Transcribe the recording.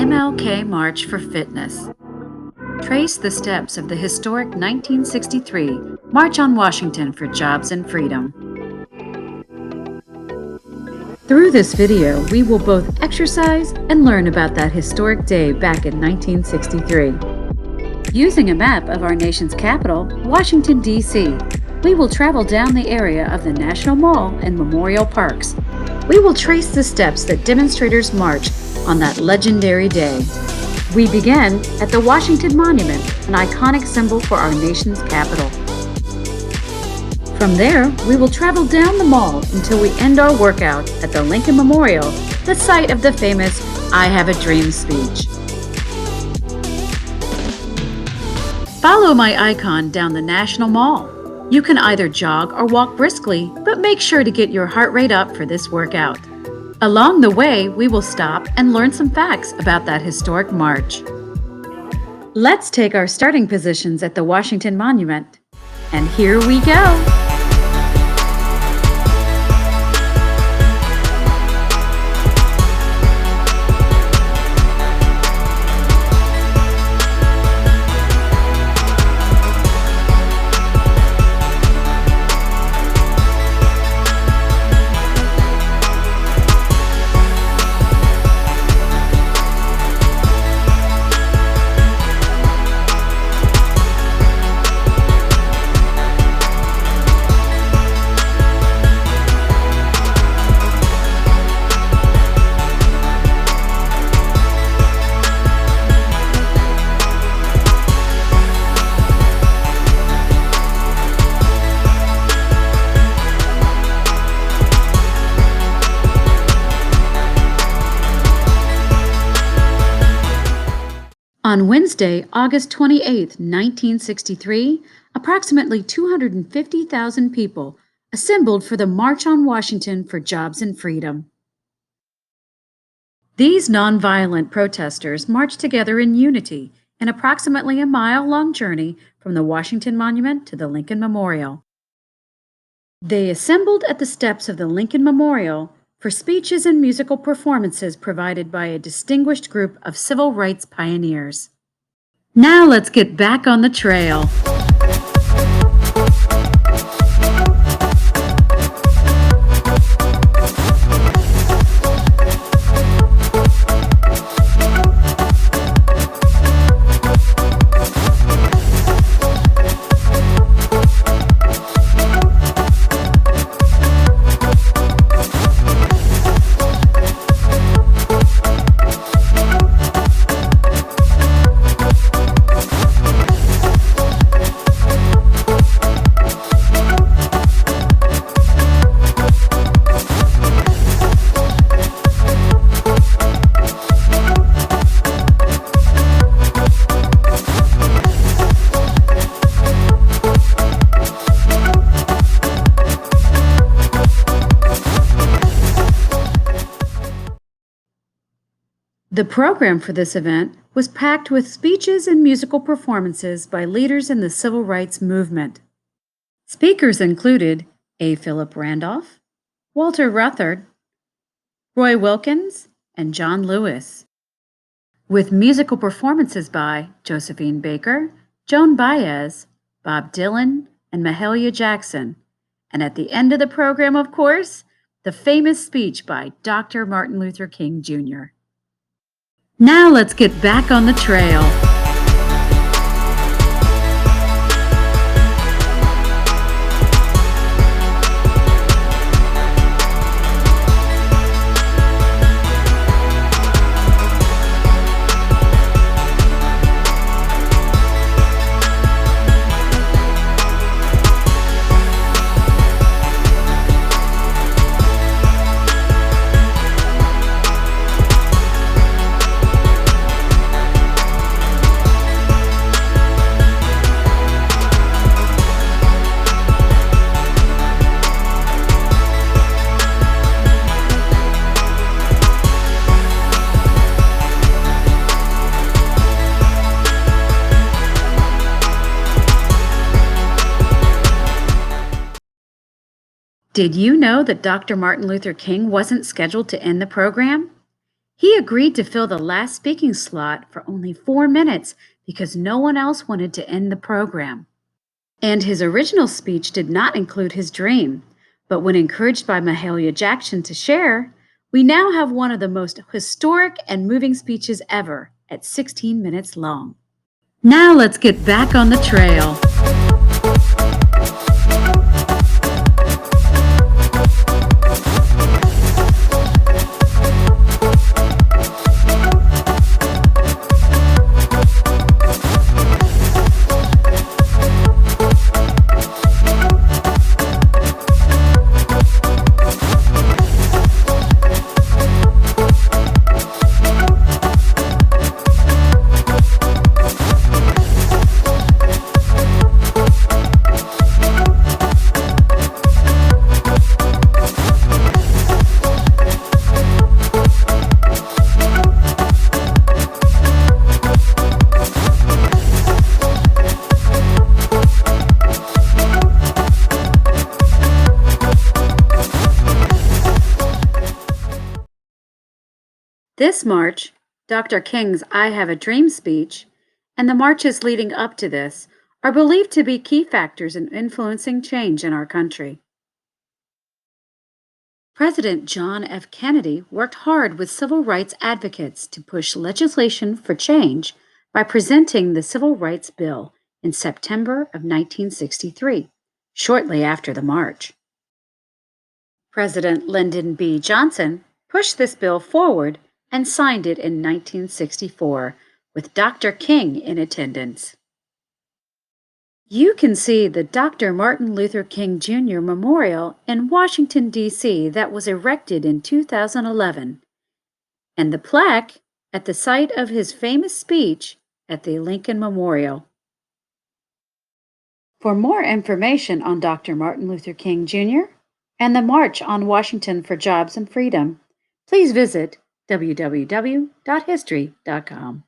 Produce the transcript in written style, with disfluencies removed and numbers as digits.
MLK March for Fitness. Trace the steps of the historic 1963 March on Washington for Jobs and Freedom. Through this video, we will both exercise and learn about that historic day back in 1963. Using a map of our nation's capital, Washington, D.C., we will travel down the area of the National Mall and Memorial Parks. We will trace the steps that demonstrators march on that legendary day. We begin at the Washington Monument, an iconic symbol for our nation's capital. From there, we will travel down the mall until we end our workout at the Lincoln Memorial, the site of the famous "I Have a Dream" speech. Follow my icon down the National Mall. You can either jog or walk briskly, but make sure to get your heart rate up for this workout. Along the way, we will stop and learn some facts about that historic march. Let's take our starting positions at the Washington Monument. And here we go! On Wednesday, August 28, 1963, approximately 250,000 people assembled for the March on Washington for Jobs and Freedom. These nonviolent protesters marched together in unity in approximately a mile-long journey from the Washington Monument to the Lincoln Memorial. They assembled at the steps of the Lincoln Memorial for speeches and musical performances provided by a distinguished group of civil rights pioneers. Now let's get back on the trail. The program for this event was packed with speeches and musical performances by leaders in the civil rights movement. Speakers included A. Philip Randolph, Walter Ruthard, Roy Wilkins, and John Lewis, with musical performances by Josephine Baker, Joan Baez, Bob Dylan, and Mahalia Jackson. And at the end of the program, of course, the famous speech by Dr. Martin Luther King, Jr. Now let's get back on the trail. Did you know that Dr. Martin Luther King wasn't scheduled to end the program? He agreed to fill the last speaking slot for only 4 minutes because no one else wanted to end the program. And his original speech did not include his dream, but when encouraged by Mahalia Jackson to share, we now have one of the most historic and moving speeches ever at 16 minutes long. Now let's get back on the trail. This march, Dr. King's I Have a Dream speech, and the marches leading up to this are believed to be key factors in influencing change in our country. President John F. Kennedy worked hard with civil rights advocates to push legislation for change by presenting the Civil Rights Bill in September of 1963, shortly after the march. President Lyndon B. Johnson pushed this bill forward and signed it in 1964, with Dr. King in attendance. You can see the Dr. Martin Luther King Jr. Memorial in Washington, D.C. that was erected in 2011, and the plaque at the site of his famous speech at the Lincoln Memorial. For more information on Dr. Martin Luther King Jr. and the March on Washington for Jobs and Freedom, please visit www.history.com.